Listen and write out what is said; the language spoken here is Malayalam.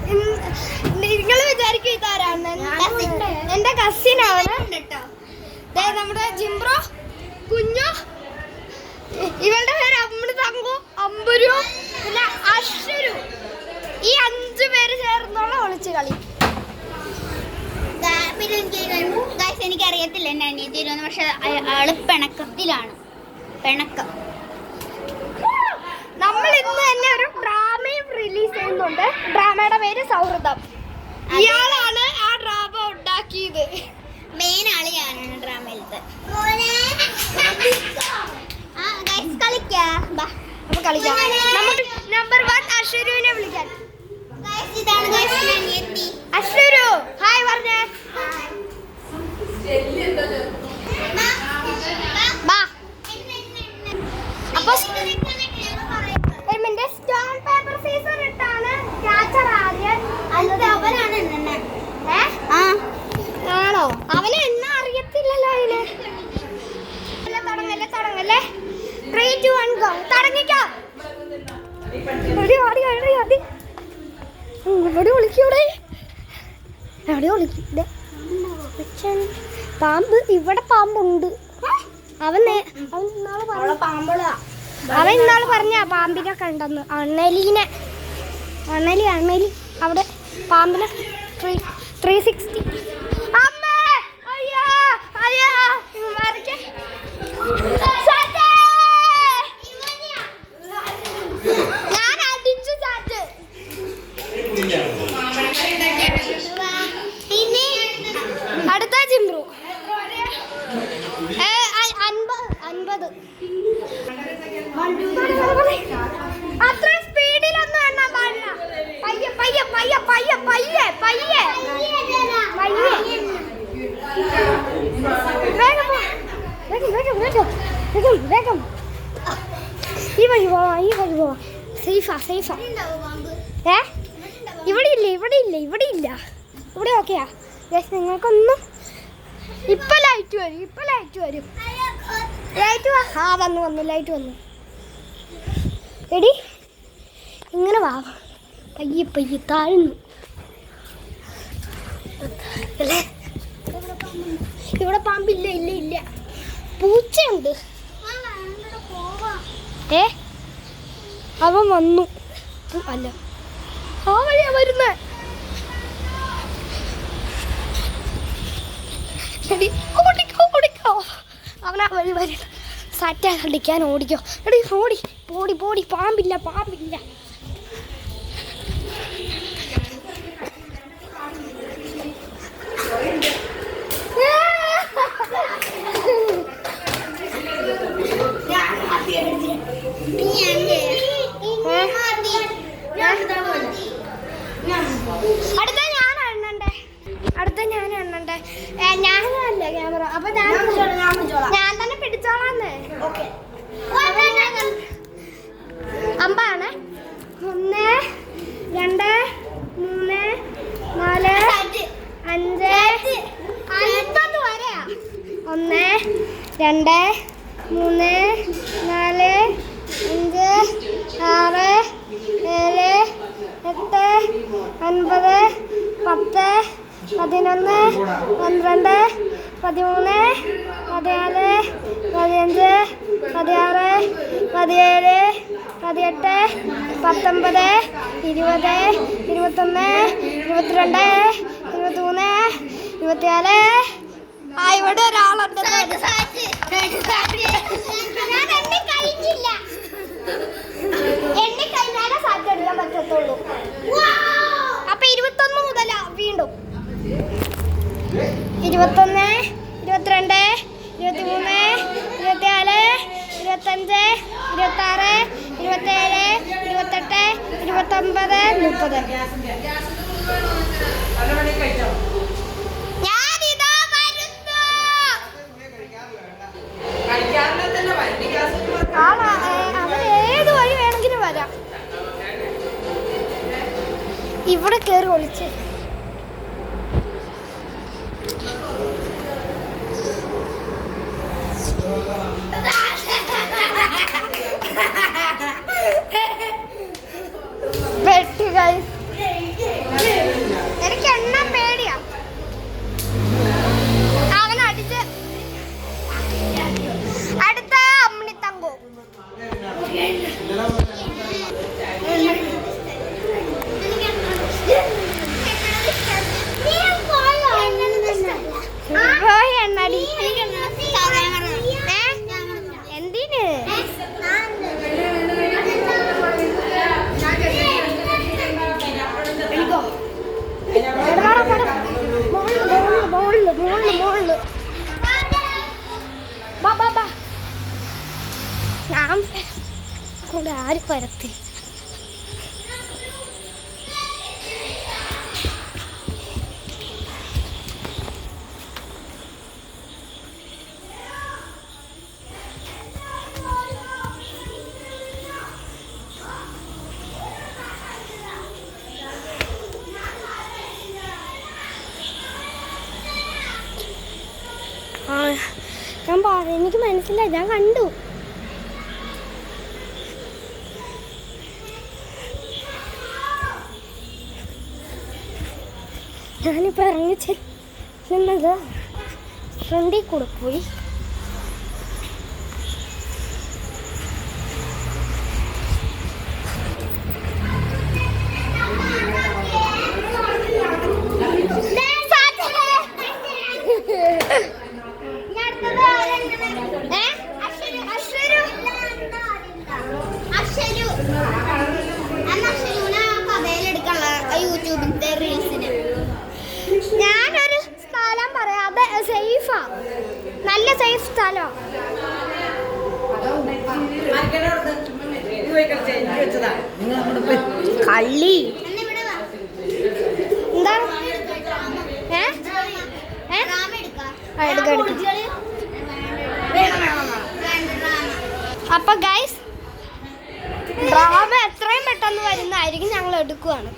നിങ്ങൾ വിചാരിക്കും ഇതാരാണ്? എന്റെ കസിനാണ് നമ്മുടെ ജിംബ്രോ കുഞ്ഞു. ഇവളുടെ പേര് അമൃതങ്കു, അമ്പുരു, പിന്നെ അശ്വരു. ഈ 5 പേര് ചേർന്നുള്ള ഒളിച്ചു കളി. എനിക്കറിയത്തില്ല എന്നെ അനിയത്തിരുന്ന്, പക്ഷെ ആള് പിണക്കത്തിലാണ്. പിണക്കം. നമ്മൾ ഇന്ന് തന്നെ ഒരു ഡ്രാമയും റിലീസ് ചെയ്യുന്നുണ്ട്. ഡ്രാമയുടെ പേര് സൗഹൃദം. ഇയാളാണ് ആ ഡ്രാമ ഉണ്ടാക്കിയത്. മെയിൻ ആള് ഞാനാണ് ഡ്രാമയിലത്തെ. അപ്പൊ കളിക്കാം. നമുക്ക് നമ്പർ 1 അശ്വരുവിനെ വിളിക്കാൻ. അശ്വരു ഹായ് പറഞ്ഞേ. അപ്പൊ സ്റ്റോൺ പേപ്പർ സീസർ ഇട്ടാണ് ക്യാച്ചർ ആദ്യം. ആണോ? അവന് എന്നാ അറിയത്തില്ലല്ലോ. അതിന് തുടങ്ങല്ലേ. 3, 2, 1 go. തുടങ്ങിക്കോ. എവിടെ വിളിക്കൂടെ? എവിടെ വിളിക്കൂടെ? പാമ്പ്. ഇവിടെ പാമ്പുണ്ട്. അവൻ ഇന്നാള് പറഞ്ഞ പാമ്പിനെ കണ്ടെന്ന്. അണലി അവിടെ പാമ്പിനെ 360. ഞാൻ അടിച്ചു ചാറ്റ്. അടുത്ത ജിംബ്രു 50. അത്ര സ്പീഡിലൊന്നും എണ്ണാൻ പാടില്ല. പയ്യെ. വേഗം. ഈ വഴി പോവാ. സേഫാ. ഇവിടെ ഇല്ല. ഇവിടെ ഓക്കെയാ. നിങ്ങൾക്കൊന്നും ഇപ്പൊ ലൈറ്റ് വരും. ലൈറ്റ് വന്നു. ലൈറ്റ് വന്നു. എടി ഇങ്ങനെ വാ. പയ്യെ താഴ്ന്നു. അല്ലേ? ഇവിടെ പാമ്പില്ല. പൂച്ചയുണ്ട്. അവൻ വന്നു. അല്ല, ആ വഴിയാ വരുന്നേ. ഓടിക്കോ. അവനാ വഴി വരും. സാറ്റാ കളിക്കാൻ ഓടിക്കോ. എടി പോടി. പാമ്പില്ല. അടുത്ത ഞാൻ എണ്ണണ്ടേ. ഞാനല്ല ക്യാമറ. അപ്പൊ ഞാൻ തന്നെ പിടിച്ചോളാന്ന്. അമ്പാണ്. 1, 2, 3, 4, 5, 50 വരെയാ. 1, 2, 3, 4, 5, 6, 7, 8, 9, 10, 11, 12, 13, 14, 15, 16, 17, 18, 19, 20, 21, 22, 23, 24. ഇവിടെ ഒരാളുണ്ട്. എന്നെ കഴിഞ്ഞാലേ സാറ്റ് എടുക്കാൻ പറ്റത്തുള്ളൂ. അപ്പൊ 21 മുതലാ വീണ്ടും. 21, 22, 23, 24, 25, 26, 27, 28, 29, 30. ഞാനിതാ വരുന്നു. അവൻ ഏത് വഴി വേണമെങ്കിലും വരാം. ഇവിടെ കയറി ഒളിച്ച്. പെട്ട് ഗൈസ്. ബാ ബാ ബാ ഞാൻ കൂടെ ആരും വരത്തില്ല. എനിക്ക് മനസ്സിലായി, ഞാൻ കണ്ടു. ഞാനിപ്പോൾ ഇറങ്ങി ചെല്ലുന്നത് ഫ്രണ്ടിൽ കൂടെ പോയി. യൂട്യൂബിന്റെ റീൽസിന് ഞാനൊരു സ്ഥലം പറയാം, അത് സേഫാ, നല്ല സേഫ് സ്ഥലം. കള്ളി എന്താ അപ്പൊ ഗൈസ് ഡ്രാമ എത്രയും പെട്ടെന്ന് വരുന്നതായിരിക്കും, ഞങ്ങൾ എടുക്കുവാണ്.